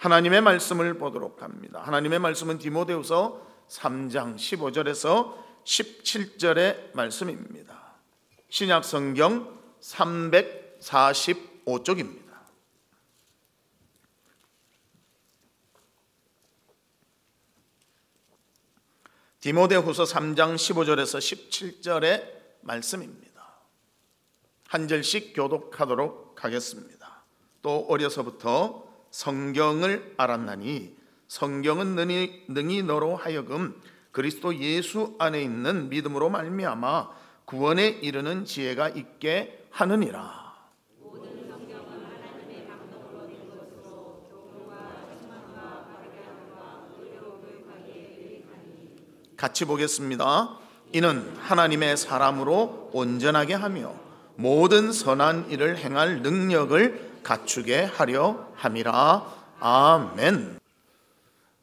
하나님의 말씀을 보도록 합니다. 하나님의 말씀은 디모데후서 3장 15절에서 17절의 말씀입니다. 신약 성경 345쪽입니다. 디모데후서 3장 15절에서 17절의 말씀입니다. 한 절씩 교독하도록 하겠습니다. 또 어려서부터 성경을 알았나니 성경은 능히 너로 하여금 그리스도 예수 안에 있는 믿음으로 말미암아 구원에 이르는 지혜가 있게 하느니라. 모든 성경은 하나님의 감동으로 된 것으로 교훈과 책망과 바르게 함과 의로 교육하기에 유익하니. 같이 보겠습니다. 이는 하나님의 사람으로 온전하게 하며 모든 선한 일을 행할 능력을 갖추게 하려 함이라. 아멘.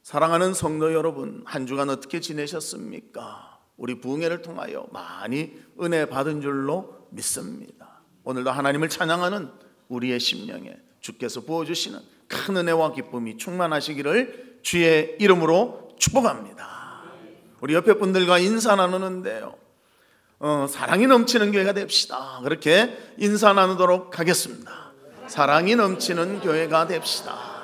사랑하는 성도 여러분, 한 주간 어떻게 지내셨습니까? 우리 부흥회를 통하여 많이 은혜 받은 줄로 믿습니다. 오늘도 하나님을 찬양하는 우리의 심령에 주께서 부어주시는 큰 은혜와 기쁨이 충만하시기를 주의 이름으로 축복합니다. 우리 옆에 분들과 인사 나누는데요, 사랑이 넘치는 교회가 됩시다. 그렇게 인사 나누도록 하겠습니다. 사랑이 넘치는 교회가 됩시다.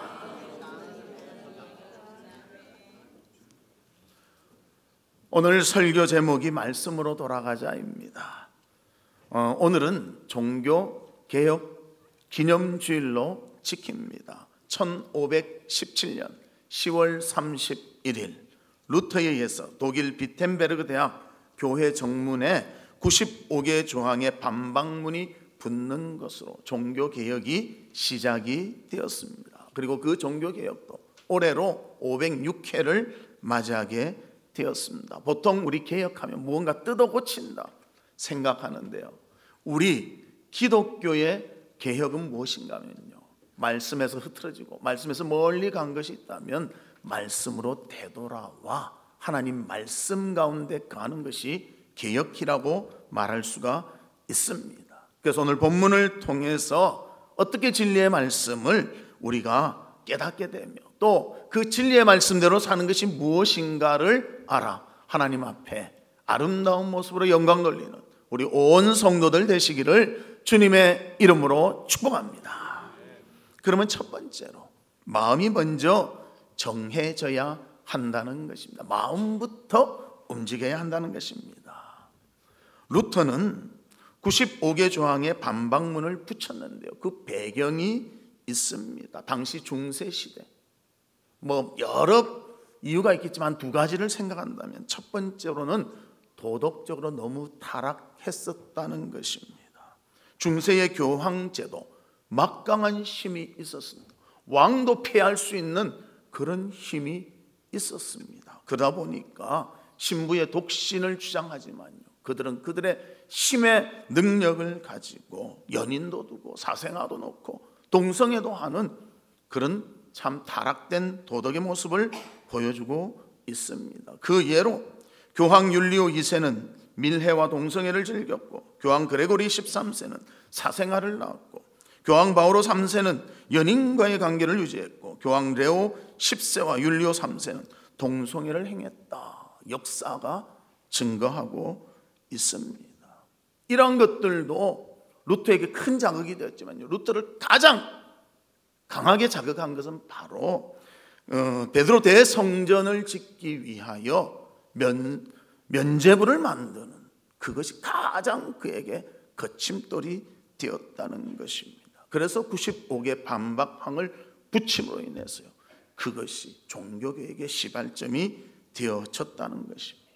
오늘 설교 제목이 말씀으로 돌아가자입니다. 오늘은 종교개혁 기념주일로 지킵니다. 1517년 10월 31일 루터에 의해서 독일 비텐베르그 대학 교회 정문에 95개 조항의 반박문이 붙는 것으로 종교개혁이 시작이 되었습니다. 그리고 그 종교개혁도 올해로 506회를 맞이하게 되었습니다. 보통 우리 개혁하면 무언가 뜯어 고친다 생각하는데요, 우리 기독교의 개혁은 무엇인가 하면요, 말씀에서 흐트러지고 말씀에서 멀리 간 것이 있다면 말씀으로 되돌아와 하나님 말씀 가운데 가는 것이 개혁이라고 말할 수가 있습니다. 그래서 오늘 본문을 통해서 어떻게 진리의 말씀을 우리가 깨닫게 되며 또 그 진리의 말씀대로 사는 것이 무엇인가를 알아 하나님 앞에 아름다운 모습으로 영광 돌리는 우리 온 성도들 되시기를 주님의 이름으로 축복합니다. 그러면 첫 번째로 마음이 먼저 정해져야 한다는 것입니다. 마음부터 움직여야 한다는 것입니다. 루터는 95개 조항의 반박문을 붙였는데요, 그 배경이 있습니다. 당시 중세시대 여러 이유가 있겠지만 두 가지를 생각한다면 첫 번째로는 도덕적으로 너무 타락했었다는 것입니다. 중세의 교황제도 막강한 힘이 있었습니다. 왕도 폐할 수 있는 그런 힘이 있었습니다. 그러다 보니까 신부의 독신을 주장하지만요, 그들은 그들의 힘의 능력을 가지고 연인도 두고 사생아도 놓고 동성애도 하는 그런 참 타락된 도덕의 모습을 보여주고 있습니다. 그 예로 교황 율리오 2세는 밀회와 동성애를 즐겼고, 교황 그레고리 13세는 사생아를 낳았고, 교황 바오로 3세는 연인과의 관계를 유지했고, 교황 레오 10세와 율리오 3세는 동성애를 행했다. 역사가 증거하고 있습니다. 이런 것들도 루터에게 큰 자극이 되었지만요, 루터를 가장 강하게 자극한 것은 바로 베드로 대성전을 짓기 위하여 면죄부를 만드는 그것이 가장 그에게 거침돌이 되었다는 것입니다. 그래서 95개 반박항을 붙임으로 인해서요, 그것이 종교개혁의 시발점이 되어졌다는 것입니다.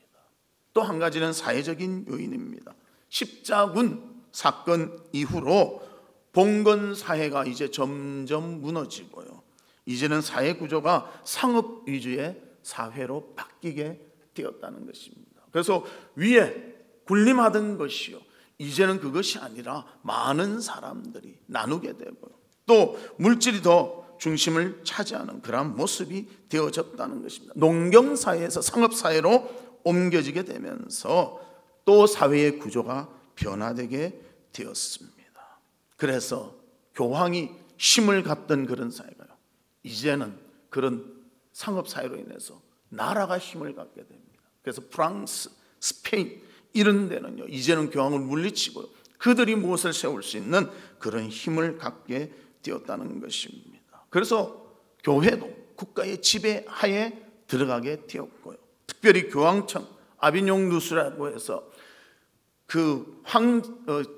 또 한 가지는 사회적인 요인입니다. 십자군 사건 이후로 봉건 사회가 이제 점점 무너지고요, 이제는 사회 구조가 상업 위주의 사회로 바뀌게 되었다는 것입니다. 그래서 위에 군림하던 것이요, 이제는 그것이 아니라 많은 사람들이 나누게 되고요, 또 물질이 더 중심을 차지하는 그런 모습이 되어졌다는 것입니다. 농경사회에서 상업사회로 옮겨지게 되면서 또 사회의 구조가 변화되게 되었습니다. 그래서 교황이 힘을 갖던 그런 사회가요, 이제는 그런 상업사회로 인해서 나라가 힘을 갖게 됩니다. 그래서 프랑스, 스페인 이런 데는요, 이제는 교황을 물리치고 그들이 무엇을 세울 수 있는 그런 힘을 갖게 되었다는 것입니다. 그래서 교회도 국가의 지배하에 들어가게 되었고요. 특별히 교황청, 아비뇽 누스라고 해서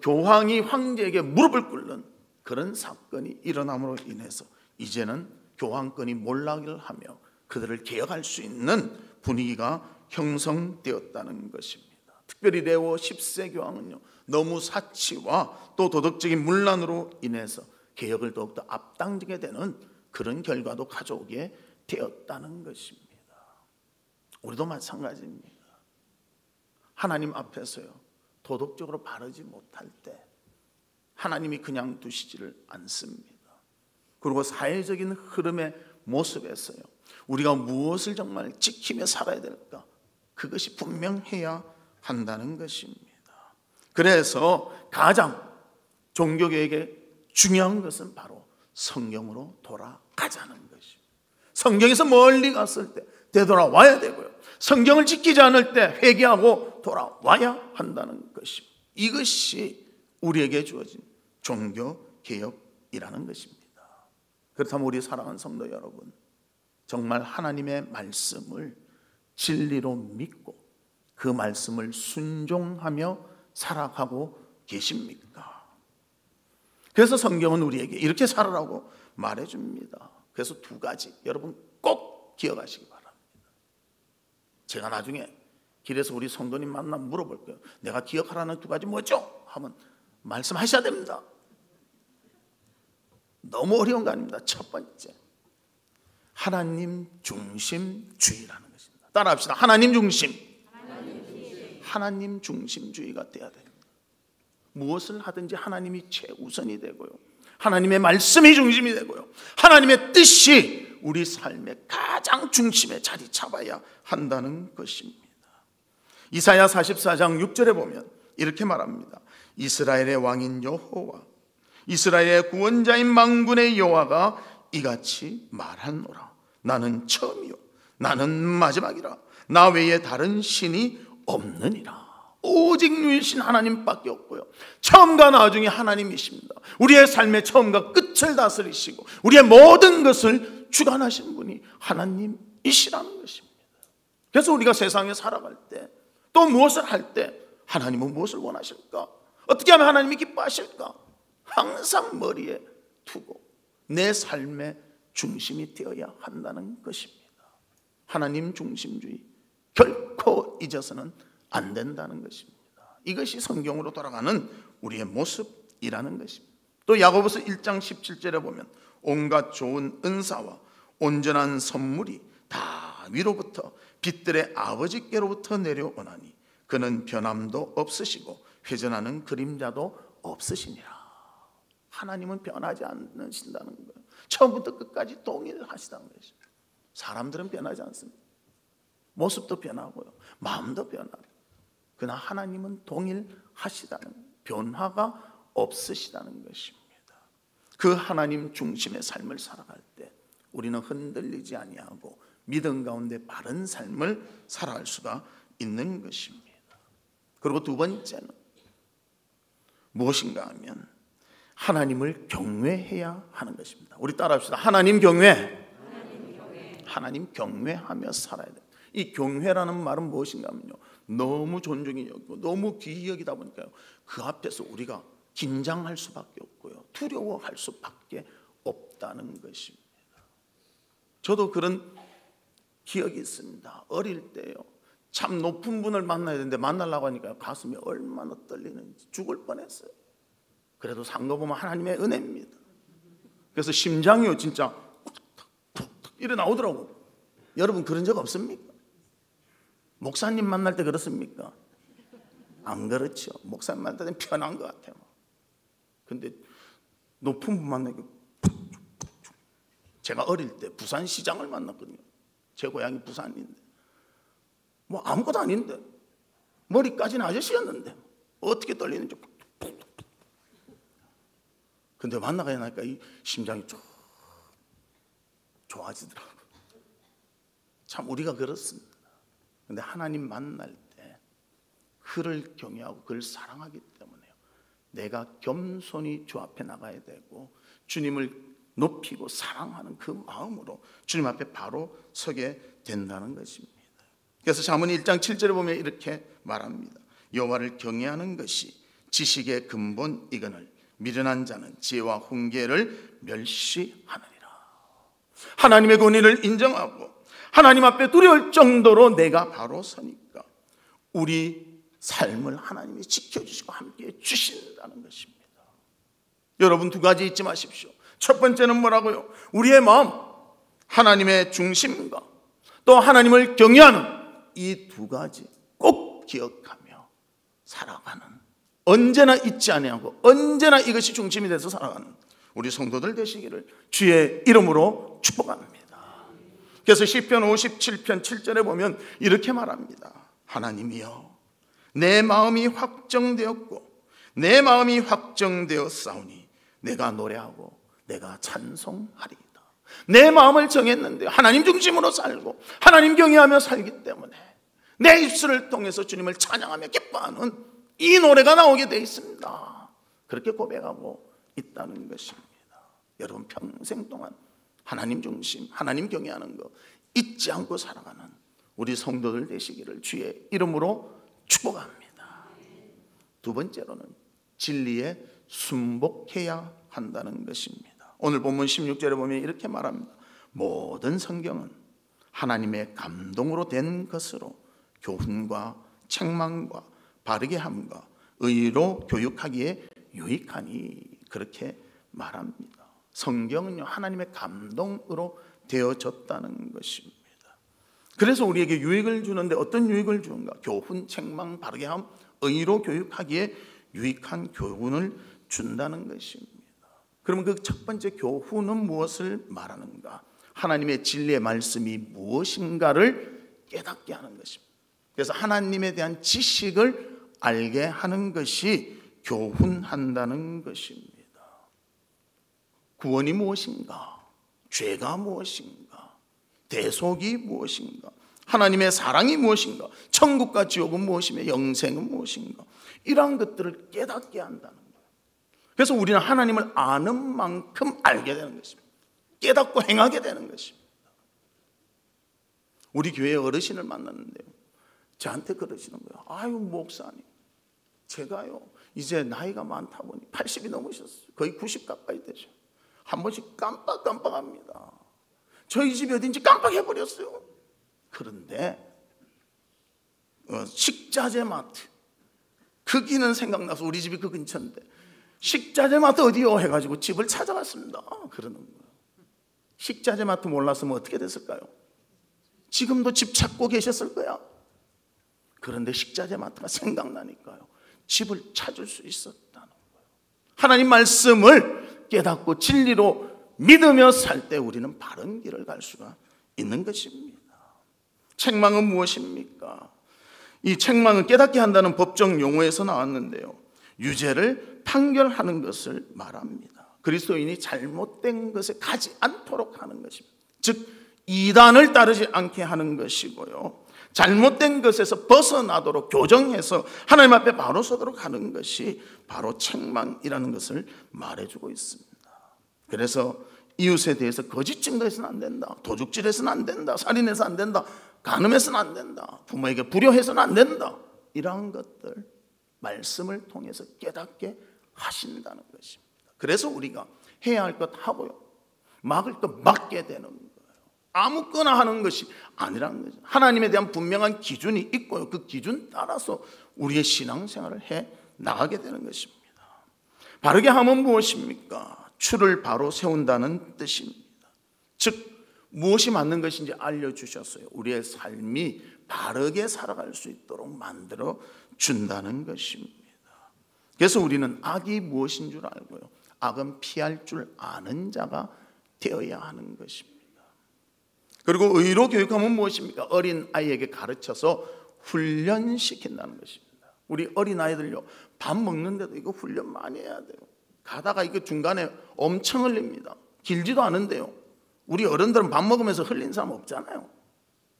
교황이 황제에게 무릎을 꿇는 그런 사건이 일어남으로 인해서 이제는 교황권이 몰락을 하며 그들을 개혁할 수 있는 분위기가 형성되었다는 것입니다. 특별히 레오 10세 교황은요, 너무 사치와 또 도덕적인 문란으로 인해서 개혁을 더욱더 앞당기게 되는 그런 결과도 가져오게 되었다는 것입니다. 우리도 마찬가지입니다. 하나님 앞에서요, 도덕적으로 바르지 못할 때 하나님이 그냥 두시지를 않습니다. 그리고 사회적인 흐름의 모습에서요, 우리가 무엇을 정말 지키며 살아야 될까, 그것이 분명해야 한다는 것입니다. 그래서 가장 종교개혁에 중요한 것은 바로 성경으로 돌아가자는 것입니다. 성경에서 멀리 갔을 때 되돌아와야 되고요, 성경을 지키지 않을 때 회개하고 돌아와야 한다는 것입니다. 이것이 우리에게 주어진 종교개혁이라는 것입니다. 그렇다면 우리 사랑하는 성도 여러분, 정말 하나님의 말씀을 진리로 믿고 그 말씀을 순종하며 살아가고 계십니까? 그래서 성경은 우리에게 이렇게 살아라고 말해줍니다. 그래서 두 가지 여러분 꼭 기억하시기 바랍니다. 제가 나중에 길에서 우리 성도님 만나면 물어볼 거예요. 내가 기억하라는 두 가지 뭐죠? 하면 말씀하셔야 됩니다. 너무 어려운 거 아닙니다. 첫 번째, 하나님 중심주의라는 것입니다. 따라합시다. 하나님 중심. 하나님 중심주의가 되어야 됩니다. 무엇을 하든지 하나님이 최우선이 되고요, 하나님의 말씀이 중심이 되고요, 하나님의 뜻이 우리 삶의 가장 중심에 자리 잡아야 한다는 것입니다. 이사야 44장 6절에 보면 이렇게 말합니다. 이스라엘의 왕인 여호와, 이스라엘의 구원자인 만군의 여호와가 이같이 말하노라. 나는 처음이요 나는 마지막이라. 나 외에 다른 신이 없느니라. 오직 유일신 하나님밖에 없고요, 처음과 나중에 하나님이십니다. 우리의 삶의 처음과 끝을 다스리시고 우리의 모든 것을 주관하신 분이 하나님이시라는 것입니다. 그래서 우리가 세상에 살아갈 때, 또 무엇을 할 때 하나님은 무엇을 원하실까, 어떻게 하면 하나님이 기뻐하실까, 항상 머리에 두고 내 삶의 중심이 되어야 한다는 것입니다. 하나님 중심주의 결코 잊어서는 안 된다는 것입니다. 이것이 성경으로 돌아가는 우리의 모습이라는 것입니다. 또 야고보서 1장 17절에 보면 온갖 좋은 은사와 온전한 선물이 다 위로부터 빛들의 아버지께로부터 내려오나니 그는 변함도 없으시고 회전하는 그림자도 없으시니라. 하나님은 변하지 않으신다는 거예요. 처음부터 끝까지 동일하시다는 것입니다. 사람들은 변하지 않습니다. 모습도 변하고요, 마음도 변하고, 그러나 하나님은 동일하시다는, 변화가 없으시다는 것입니다. 그 하나님 중심의 삶을 살아갈 때 우리는 흔들리지 아니하고 믿음 가운데 바른 삶을 살아갈 수가 있는 것입니다. 그리고 두 번째는 무엇인가 하면 하나님을 경외해야 하는 것입니다. 우리 따라합시다. 하나님 경외. 하나님 경외하며 살아야 돼요. 이 경외라는 말은 무엇인가 하면요, 너무 존중이 여기고 너무 귀히 여기다 보니까요, 그 앞에서 우리가 긴장할 수밖에 없고요, 두려워할 수밖에 없다는 것입니다. 저도 그런 기억이 있습니다. 어릴 때요, 참 높은 분을 만나야 되는데 만나려고 하니까 가슴이 얼마나 떨리는지 죽을 뻔했어요. 그래도 산 거 보면 하나님의 은혜입니다. 그래서 심장이요 진짜 툭툭 일어나오더라고. 여러분 그런 적 없습니까? 목사님 만날 때 그렇습니까? 안 그렇죠. 목사님 만날 때는 편한 것 같아요. 근데 높은 분 만나니까 제가 어릴 때 부산시장을 만났거든요. 제 고향이 부산인데 뭐 아무것도 아닌데 머리까지는 아저씨였는데 어떻게 떨리는지. 근데 만나고 나니까 이 심장이 쭉 좋아지더라고요. 참 우리가 그렇습니다. 그런데 하나님 만날 때 그를 경외하고 그를 사랑하기 때문에요, 내가 겸손히 주 앞에 나가야 되고 주님을 높이고 사랑하는 그 마음으로 주님 앞에 바로 서게 된다는 것입니다. 그래서 잠언 1장 7절에 보면 이렇게 말합니다. 여호와를 경외하는 것이 지식의 근본이거늘 미련한 자는 지혜와 훈계를 멸시하느니라. 하나님의 권위를 인정하고 하나님 앞에 두려울 정도로 내가 바로 서니까 우리 삶을 하나님이 지켜주시고 함께해 주신다는 것입니다. 여러분, 두 가지 잊지 마십시오. 첫 번째는 뭐라고요? 우리의 마음, 하나님의 중심과 또 하나님을 경외하는 이 두 가지 꼭 기억하며 살아가는, 언제나 잊지 아니하고 언제나 이것이 중심이 돼서 살아가는 우리 성도들 되시기를 주의 이름으로 축복합니다. 그래서 시편 57편 7절에 보면 이렇게 말합니다. 하나님이여, 내 마음이 확정되었고 내 마음이 확정되었사오니 내가 노래하고 내가 찬송하리이다. 내 마음을 정했는데 하나님 중심으로 살고 하나님 경외하며 살기 때문에 내 입술을 통해서 주님을 찬양하며 기뻐하는 이 노래가 나오게 되어 있습니다. 그렇게 고백하고 있다는 것입니다. 여러분, 평생 동안 하나님 중심, 하나님 경외하는 거 잊지 않고 살아가는 우리 성도들 되시기를 주의 이름으로 축복합니다. 두 번째로는 진리에 순복해야 한다는 것입니다. 오늘 본문 16절에 보면 이렇게 말합니다. 모든 성경은 하나님의 감동으로 된 것으로 교훈과 책망과 바르게 함과 의로 교육하기에 유익하니, 그렇게 말합니다. 성경은요, 하나님의 감동으로 되어졌다는 것입니다. 그래서 우리에게 유익을 주는데 어떤 유익을 주는가? 교훈, 책망, 바르게 함, 의로 교육하기에 유익한 교훈을 준다는 것입니다. 그러면 그 첫 번째 교훈은 무엇을 말하는가? 하나님의 진리의 말씀이 무엇인가를 깨닫게 하는 것입니다. 그래서 하나님에 대한 지식을 알게 하는 것이 교훈한다는 것입니다. 구원이 무엇인가? 죄가 무엇인가? 대속이 무엇인가? 하나님의 사랑이 무엇인가? 천국과 지옥은 무엇이며 영생은 무엇인가? 이러한 것들을 깨닫게 한다는 거예요. 그래서 우리는 하나님을 아는 만큼 알게 되는 것입니다. 깨닫고 행하게 되는 것입니다. 우리 교회 어르신을 만났는데요, 저한테 그러시는 거예요. 아유, 목사님, 제가요 이제 나이가 많다 보니 80이 넘으셨어요. 거의 90 가까이 되죠. 한 번씩 깜빡깜빡합니다. 저희 집이 어딘지 깜빡해버렸어요. 그런데 식자재 마트, 거기는 생각나서 우리 집이 그 근처인데 식자재 마트 어디요? 해가지고 집을 찾아갔습니다. 그러는 거예요. 식자재 마트 몰랐으면 어떻게 됐을까요? 지금도 집 찾고 계셨을 거야. 그런데 식자재 마트가 생각나니까요, 집을 찾을 수 있었다는 거예요. 하나님 말씀을 깨닫고 진리로 믿으며 살 때 우리는 바른 길을 갈 수가 있는 것입니다. 책망은 무엇입니까? 이 책망은 깨닫게 한다는 법정 용어에서 나왔는데요, 유죄를 판결하는 것을 말합니다. 그리스도인이 잘못된 것에 가지 않도록 하는 것입니다. 즉 이단을 따르지 않게 하는 것이고요, 잘못된 것에서 벗어나도록 교정해서 하나님 앞에 바로 서도록 하는 것이 바로 책망이라는 것을 말해주고 있습니다. 그래서 이웃에 대해서 거짓 증거해서는 안 된다, 도둑질해서는 안 된다, 살인해서 안 된다, 간음해서는 안 된다, 부모에게 불효해서는 안 된다, 이러한 것들 말씀을 통해서 깨닫게 하신다는 것입니다. 그래서 우리가 해야 할 것 하고요, 막을 것 막게 되는 거예요. 아무거나 하는 것이 아니라는 거죠. 하나님에 대한 분명한 기준이 있고요, 그 기준 따라서 우리의 신앙생활을 해 나가게 되는 것입니다. 바르게 함은 무엇입니까? 추를 바로 세운다는 뜻입니다. 즉 무엇이 맞는 것인지 알려주셨어요. 우리의 삶이 바르게 살아갈 수 있도록 만들어 준다는 것입니다. 그래서 우리는 악이 무엇인 줄 알고요, 악은 피할 줄 아는 자가 되어야 하는 것입니다. 그리고 의로 교육하면 무엇입니까? 어린 아이에게 가르쳐서 훈련시킨다는 것입니다. 우리 어린 아이들요, 밥 먹는데도 이거 훈련 많이 해야 돼요. 가다가 이거 중간에 엄청 흘립니다. 길지도 않은데요, 우리 어른들은 밥 먹으면서 흘린 사람 없잖아요.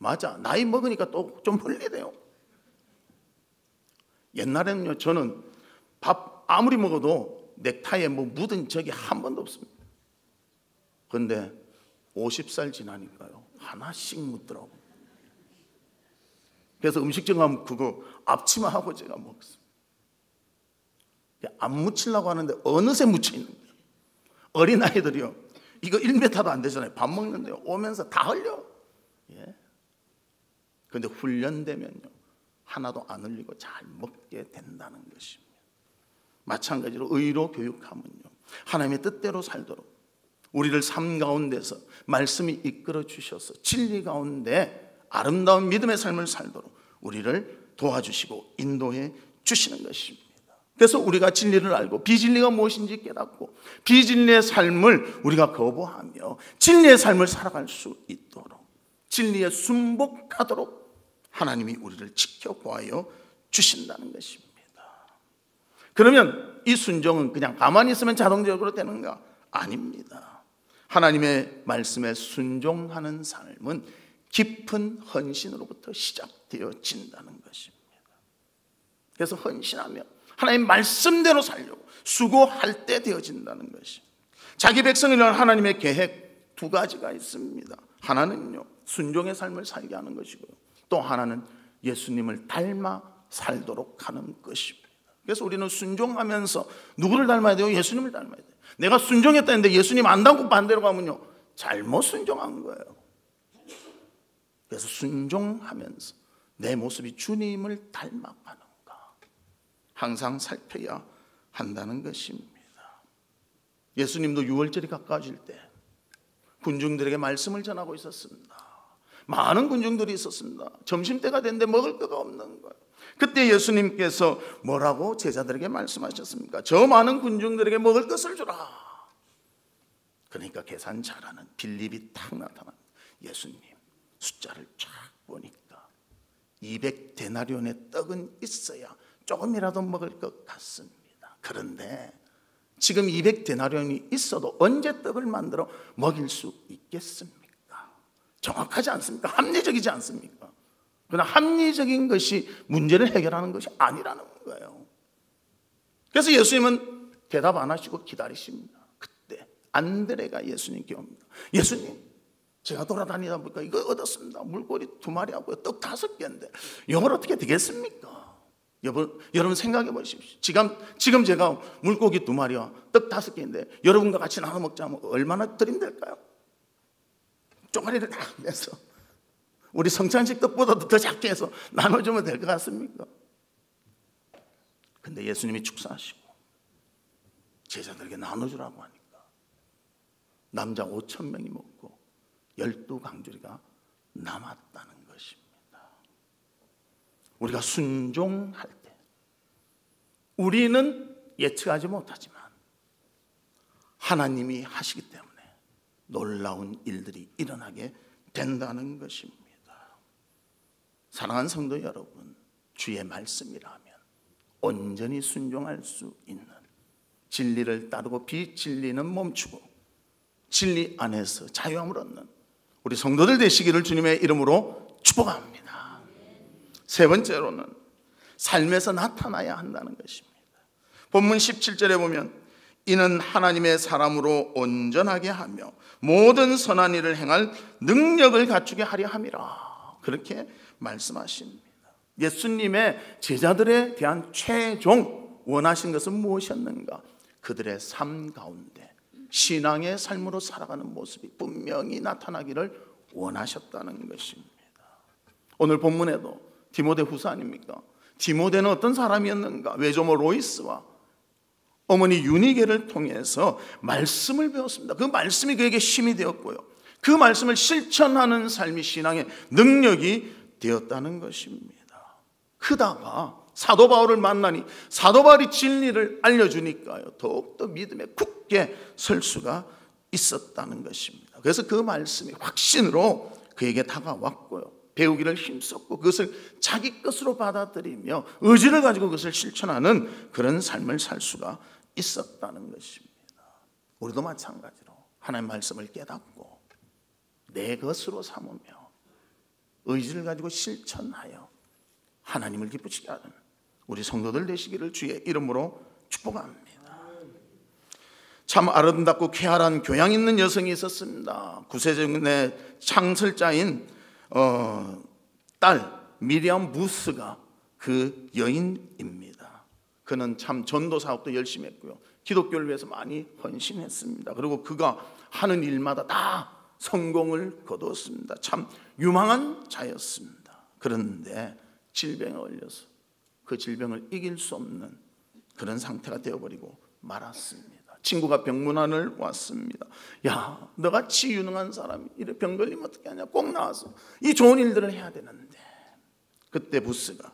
맞아, 나이 먹으니까 또 좀 흘리대요. 옛날에는요, 저는 밥 아무리 먹어도 넥타이에 뭐 묻은 적이 한 번도 없습니다. 그런데 50살 지나니까요, 하나씩 묻더라고요. 그래서 음식점 가면 그거 앞치마하고 제가 먹습니다. 안 묻히려고 하는데 어느새 묻혀 있는 거예요. 어린아이들이요, 이거 1m도 안 되잖아요. 밥 먹는데요, 오면서 다 흘려. 예. 그런데 훈련되면요, 하나도 안 흘리고 잘 먹게 된다는 것입니다. 마찬가지로 의로 교육하면요, 하나님의 뜻대로 살도록 우리를 삶 가운데서 말씀이 이끌어 주셔서 진리 가운데 아름다운 믿음의 삶을 살도록 우리를 도와주시고 인도해 주시는 것입니다. 그래서 우리가 진리를 알고 비진리가 무엇인지 깨닫고 비진리의 삶을 우리가 거부하며 진리의 삶을 살아갈 수 있도록, 진리에 순복하도록 하나님이 우리를 지켜보아여 주신다는 것입니다. 그러면 이 순종은 그냥 가만히 있으면 자동적으로 되는가? 아닙니다. 하나님의 말씀에 순종하는 삶은 깊은 헌신으로부터 시작되어진다는 것입니다. 그래서 헌신하면 하나님 말씀대로 살려고 수고할 때 되어진다는 것입니다. 자기 백성을 위한 하나님의 계획 두 가지가 있습니다. 하나는요, 순종의 삶을 살게 하는 것이고요, 또 하나는 예수님을 닮아 살도록 하는 것입니다. 그래서 우리는 순종하면서 누구를 닮아야 돼요? 예수님을 닮아야 돼요. 내가 순종했다는데 예수님 안 닮고 반대로 가면요, 잘못 순종한 거예요. 그래서 순종하면서 내 모습이 주님을 닮아가는가 항상 살펴야 한다는 것입니다. 예수님도 유월절이 가까워질 때 군중들에게 말씀을 전하고 있었습니다. 많은 군중들이 있었습니다. 점심때가 됐는데 먹을 거가 없는 거예요. 그때 예수님께서 뭐라고 제자들에게 말씀하셨습니까? 저 많은 군중들에게 먹을 것을 주라. 그러니까 계산 잘하는 빌립이 탁 나타납니다. 예수님 숫자를 쫙 보니까 200데나리온의 떡은 있어야 조금이라도 먹을 것 같습니다. 그런데 지금 200데나리온이 있어도 언제 떡을 만들어 먹일 수 있겠습니까? 정확하지 않습니까? 합리적이지 않습니까? 그러나 합리적인 것이 문제를 해결하는 것이 아니라는 거예요. 그래서 예수님은 대답 안 하시고 기다리십니다. 그때 안드레가 예수님께 옵니다. 예수님, 제가 돌아다니다 보니까 이거 얻었습니다. 물고기 2마리하고요, 떡 5개인데 이걸 어떻게 되겠습니까? 여러분 생각해 보십시오. 지금 제가 물고기 2마리와 떡 5개인데 여러분과 같이 나눠 먹자면 얼마나 드림될까요? 쪼가리를 다 내서 우리 성찬식 떡보다도 더 작게 해서 나눠주면 될 것 같습니까? 근데 예수님이 축사하시고 제자들에게 나눠주라고 하니까 남자 5,000명이 먹고 12강주리가 남았다는 것입니다. 우리가 순종할 때 우리는 예측하지 못하지만 하나님이 하시기 때문에 놀라운 일들이 일어나게 된다는 것입니다. 사랑하는 성도 여러분, 주의 말씀이라면 온전히 순종할 수 있는, 진리를 따르고 비진리는 멈추고 진리 안에서 자유함을 얻는 우리 성도들 되시기를 주님의 이름으로 축복합니다. 세 번째로는 삶에서 나타나야 한다는 것입니다. 본문 17절에 보면 이는 하나님의 사람으로 온전하게 하며 모든 선한 일을 행할 능력을 갖추게 하려 함이라, 그렇게 말씀하십니다. 예수님의 제자들에 대한 최종 원하신 것은 무엇이었는가? 그들의 삶 가운데 신앙의 삶으로 살아가는 모습이 분명히 나타나기를 원하셨다는 것입니다. 오늘 본문에도 디모데 후서 아닙니까? 디모데는 어떤 사람이었는가? 외조모 로이스와 어머니 유니게를 통해서 말씀을 배웠습니다. 그 말씀이 그에게 힘이 되었고요, 그 말씀을 실천하는 삶이 신앙의 능력이 되었다는 것입니다. 그다가 사도 바울을 만나니 사도 바울이 진리를 알려주니까요, 더욱더 믿음에 굳게 설 수가 있었다는 것입니다. 그래서 그 말씀이 확신으로 그에게 다가왔고요, 배우기를 힘썼고 그것을 자기 것으로 받아들이며 의지를 가지고 그것을 실천하는 그런 삶을 살 수가 있었다는 것입니다. 우리도 마찬가지로 하나님의 말씀을 깨닫고 내 것으로 삼으며 의지를 가지고 실천하여 하나님을 기쁘시게 하는 우리 성도들 되시기를 주의 이름으로 축복합니다. 참 아름답고 쾌활한 교양 있는 여성이 있었습니다. 구세군의 창설자인 딸 미리암 무스가 그 여인입니다. 그는 참 전도 사업도 열심히 했고요, 기독교를 위해서 많이 헌신했습니다. 그리고 그가 하는 일마다 다 성공을 거두었습니다. 참 유망한 자였습니다. 그런데 질병에 걸려서 그 질병을 이길 수 없는 그런 상태가 되어버리고 말았습니다. 친구가 병문안을 왔습니다. 야, 너같이 유능한 사람이 이래 병 걸리면 어떻게 하냐, 꼭 나와서 이 좋은 일들을 해야 되는데. 그때 부스가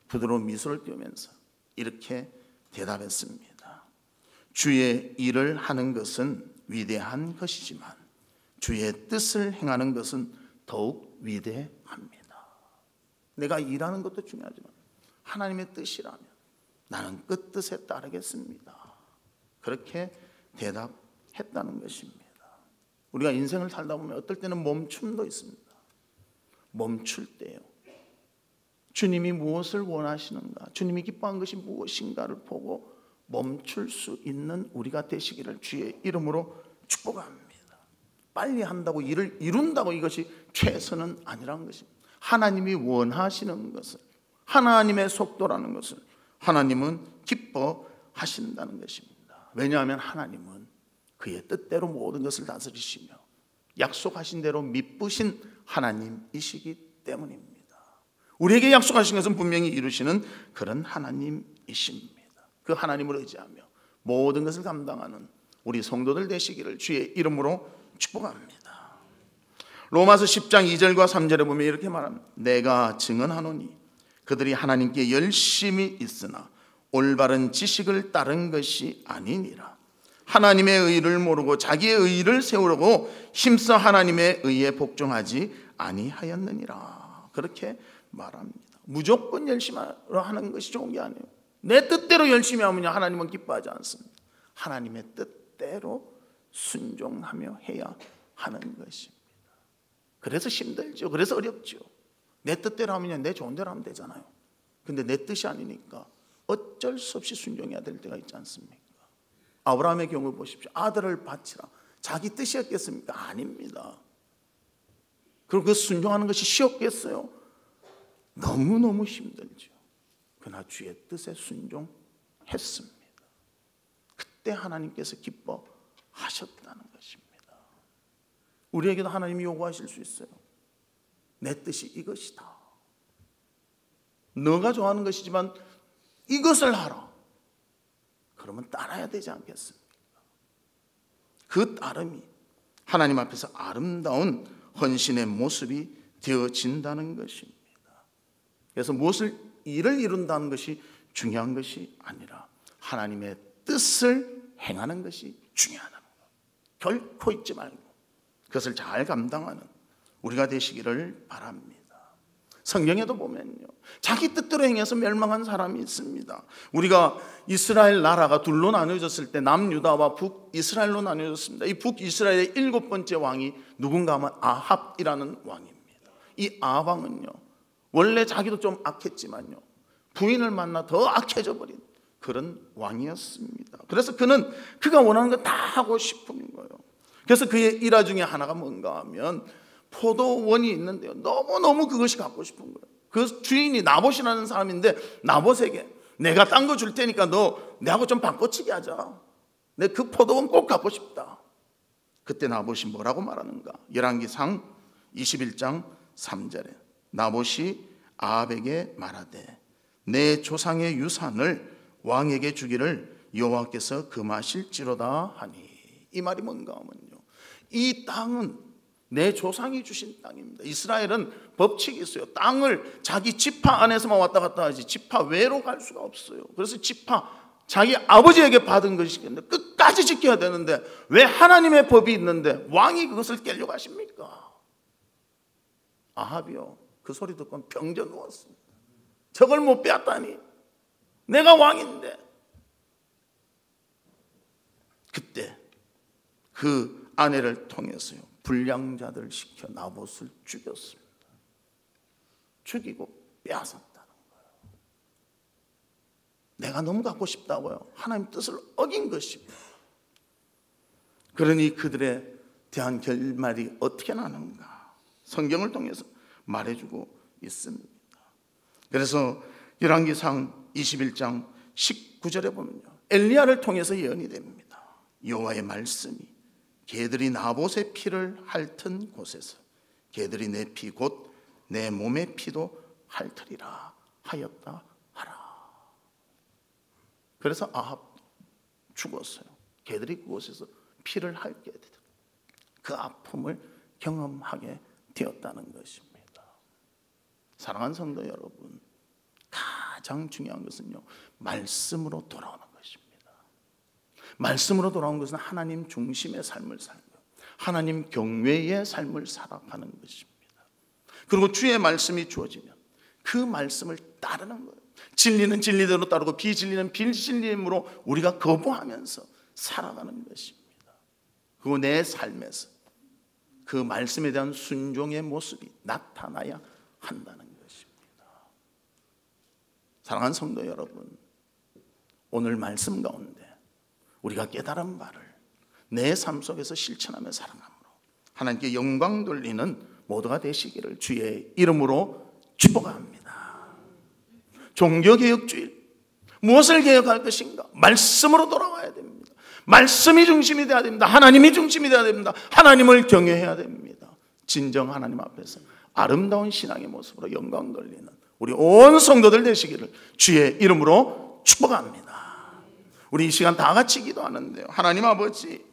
부드러운 미소를 띄우면서 이렇게 대답했습니다. 주의 일을 하는 것은 위대한 것이지만 주의 뜻을 행하는 것은 더욱 위대합니다. 내가 일하는 것도 중요하지만 하나님의 뜻이라면 나는 그 뜻에 따르겠습니다. 그렇게 대답했다는 것입니다. 우리가 인생을 살다 보면 어떨 때는 멈춤도 있습니다. 멈출 때요, 주님이 무엇을 원하시는가, 주님이 기뻐한 것이 무엇인가를 보고 멈출 수 있는 우리가 되시기를 주의 이름으로 축복합니다. 빨리 한다고 일을 이룬다고 이것이 최선은 아니라는 것입니다. 하나님이 원하시는 것을, 하나님의 속도라는 것을 하나님은 기뻐하신다는 것입니다. 왜냐하면 하나님은 그의 뜻대로 모든 것을 다스리시며 약속하신 대로 미쁘신 하나님이시기 때문입니다. 우리에게 약속하신 것은 분명히 이루시는 그런 하나님이십니다. 그 하나님을 의지하며 모든 것을 감당하는 우리 성도들 되시기를 주의 이름으로 축복합니다. 로마서 10장 2절과 3절에 보면 이렇게 말합니다. 내가 증언하노니 그들이 하나님께 열심히 있으나 올바른 지식을 따른 것이 아니니라. 하나님의 의를 모르고 자기의 의를 세우려고 힘써 하나님의 의에 복종하지 아니하였느니라. 그렇게 말합니다. 무조건 열심히 하는 것이 좋은 게 아니에요. 내 뜻대로 열심히 하면 하나님은 기뻐하지 않습니다. 하나님의 뜻대로 순종하며 해야 하는 것입니다. 그래서 힘들죠. 그래서 어렵죠. 내 뜻대로 하면 내 좋은 대로 하면 되잖아요. 근데 내 뜻이 아니니까 어쩔 수 없이 순종해야 될 때가 있지 않습니까? 아브라함의 경우 보십시오. 아들을 바치라. 자기 뜻이었겠습니까? 아닙니다. 그리고 그 순종하는 것이 쉬웠겠어요? 너무너무 힘들죠. 그러나 주의 뜻에 순종했습니다. 그때 하나님께서 기뻐하셨다는 것입니다. 우리에게도 하나님이 요구하실 수 있어요. 내 뜻이 이것이다. 너가 좋아하는 것이지만 이것을 하라. 그러면 따라야 되지 않겠습니까? 그 따름이 하나님 앞에서 아름다운 헌신의 모습이 되어진다는 것입니다. 그래서 무엇을 일을 이룬다는 것이 중요한 것이 아니라 하나님의 뜻을 행하는 것이 중요하다는 것. 결코 잊지 말고 그것을 잘 감당하는 우리가 되시기를 바랍니다. 성경에도 보면요, 자기 뜻대로 행해서 멸망한 사람이 있습니다. 우리가 이스라엘 나라가 둘로 나뉘어졌을 때 남유다와 북이스라엘로 나뉘어졌습니다. 이 북이스라엘의 7번째 왕이 누군가 하면 아합이라는 왕입니다. 이 아합 왕은요, 원래 자기도 좀 악했지만요, 부인을 만나 더 악해져 버린 그런 왕이었습니다. 그래서 그가 원하는 거 다 하고 싶은 거예요. 그래서 그의 일화 중에 하나가 뭔가 하면 포도원이 있는데요, 너무너무 그것이 갖고 싶은 거예요. 그 주인이 나봇이라는 사람인데 나봇에게 내가 딴 거 줄 테니까 너 내하고 좀 바꿔치기 하자. 내 그 포도원 꼭 갖고 싶다. 그때 나봇이 뭐라고 말하는가? 열왕기상 21장 3절에 나봇이 아합에게 말하되 내 조상의 유산을 왕에게 주기를 여호와께서 금하실지로다 하니. 이 말이 뭔가 하면요, 이 땅은 내 조상이 주신 땅입니다. 이스라엘은 법칙이 있어요. 땅을 자기 지파 안에서만 왔다 갔다 하지 지파 외로 갈 수가 없어요. 그래서 지파 자기 아버지에게 받은 것이겠는데 끝까지 지켜야 되는데 왜 하나님의 법이 있는데 왕이 그것을 깨려고 하십니까? 아합이요, 그 소리 듣고 병져 누웠습니다. 저걸 못 빼앗다니, 내가 왕인데. 그때 그 아내를 통해서요, 불량자들 시켜 나봇을 죽였습니다. 죽이고 빼앗았다는 거예요. 내가 너무 갖고 싶다고요. 하나님 뜻을 어긴 것입니다. 그러니 그들에 대한 결말이 어떻게 나는가 성경을 통해서 말해주고 있습니다. 그래서 열왕기상 21장 19절에 보면요, 엘리야를 통해서 예언이 됩니다. 여호와의 말씀이 개들이 나봇의 피를 핥은 곳에서 개들이 내 피 곧 내 몸의 피도 핥으리라 하였다 하라. 그래서 아합 죽었어요. 개들이 그곳에서 피를 핥게 되다. 그 아픔을 경험하게 되었다는 것입니다. 사랑하는 성도 여러분, 가장 중요한 것은요, 말씀으로 돌아오는 것입니다. 말씀으로 돌아온 것은 하나님 중심의 삶을 살고 하나님 경외의 삶을 살아가는 것입니다. 그리고 주의 말씀이 주어지면 그 말씀을 따르는 거예요. 진리는 진리대로 따르고 비진리는 비진리임으로 우리가 거부하면서 살아가는 것입니다. 그리고 내 삶에서 그 말씀에 대한 순종의 모습이 나타나야 한다는 것입니다. 사랑하는 성도 여러분, 오늘 말씀 가운데 우리가 깨달은 바를 내 삶 속에서 실천하며 살아감으로 하나님께 영광 돌리는 모두가 되시기를 주의 이름으로 축복합니다. 종교개혁주의, 무엇을 개혁할 것인가? 말씀으로 돌아와야 됩니다. 말씀이 중심이 되어야 됩니다. 하나님이 중심이 되어야 됩니다. 하나님을 경외해야 됩니다. 진정 하나님 앞에서 아름다운 신앙의 모습으로 영광 돌리는 우리 온 성도들 되시기를 주의 이름으로 축복합니다. 우리 이 시간 다 같이 기도하는데요, 하나님 아버지,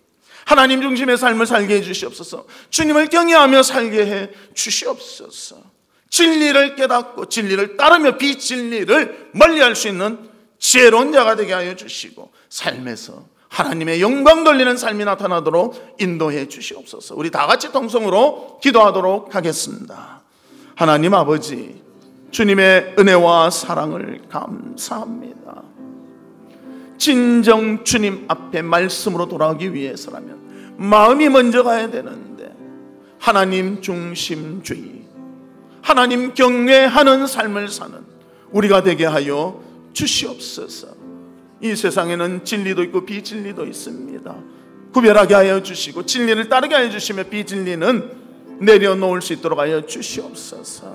하나님 중심의 삶을 살게 해 주시옵소서. 주님을 경외하며 살게 해 주시옵소서. 진리를 깨닫고 진리를 따르며 비진리를 멀리할 수 있는 지혜로운 자가 되게 하여 주시고 삶에서 하나님의 영광 돌리는 삶이 나타나도록 인도해 주시옵소서. 우리 다 같이 통성으로 기도하도록 하겠습니다. 하나님 아버지, 주님의 은혜와 사랑을 감사합니다. 진정 주님 앞에 말씀으로 돌아오기 위해서라면 마음이 먼저 가야 되는데 하나님 중심주의, 하나님 경외하는 삶을 사는 우리가 되게 하여 주시옵소서. 이 세상에는 진리도 있고 비진리도 있습니다. 구별하게 하여 주시고 진리를 따르게 하여 주시며 비진리는 내려놓을 수 있도록 하여 주시옵소서.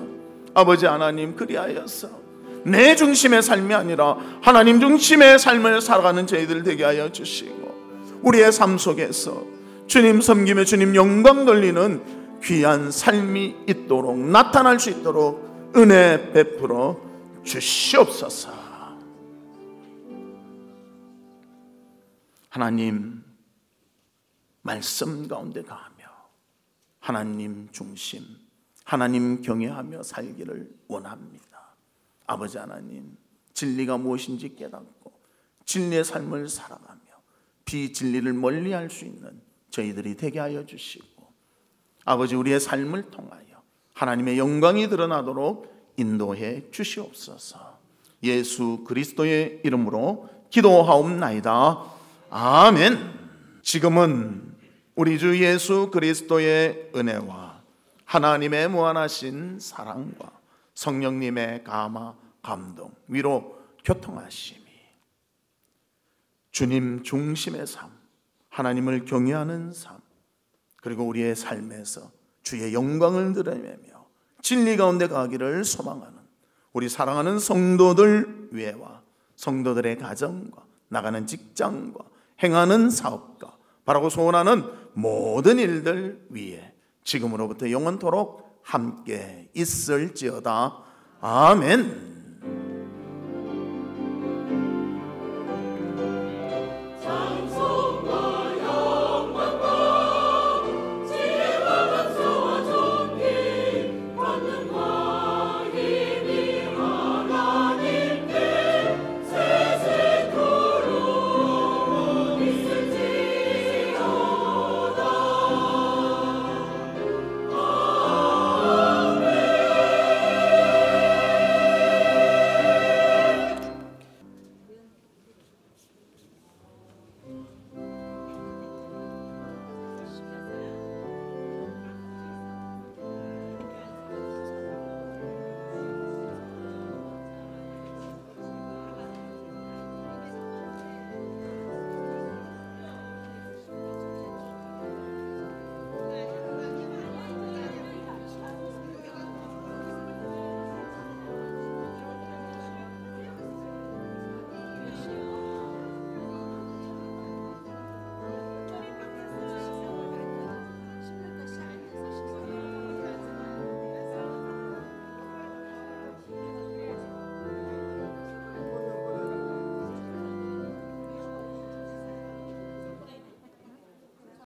아버지 하나님, 그리하여서 내 중심의 삶이 아니라 하나님 중심의 삶을 살아가는 저희들 되게 하여 주시고 우리의 삶 속에서 주님 섬기며 주님 영광 돌리는 귀한 삶이 있도록 나타날 수 있도록 은혜 베풀어 주시옵소서. 하나님 말씀 가운데 가며 하나님 중심, 하나님 경외하며 살기를 원합니다. 아버지 하나님, 진리가 무엇인지 깨닫고 진리의 삶을 살아가며 비진리를 멀리할 수 있는 저희들이 되게 하여 주시고 아버지, 우리의 삶을 통하여 하나님의 영광이 드러나도록 인도해 주시옵소서. 예수 그리스도의 이름으로 기도하옵나이다. 아멘. 지금은 우리 주 예수 그리스도의 은혜와 하나님의 무한하신 사랑과 성령님의 감화, 감동, 위로, 교통하심이 주님 중심의 삶, 하나님을 경외하는 삶, 그리고 우리의 삶에서 주의 영광을 드러내며 진리 가운데 가기를 소망하는 우리 사랑하는 성도들 위에와 성도들의 가정과 나가는 직장과 행하는 사업과 바라고 소원하는 모든 일들 위에 지금으로부터 영원토록 함께 있을지어다. 아멘.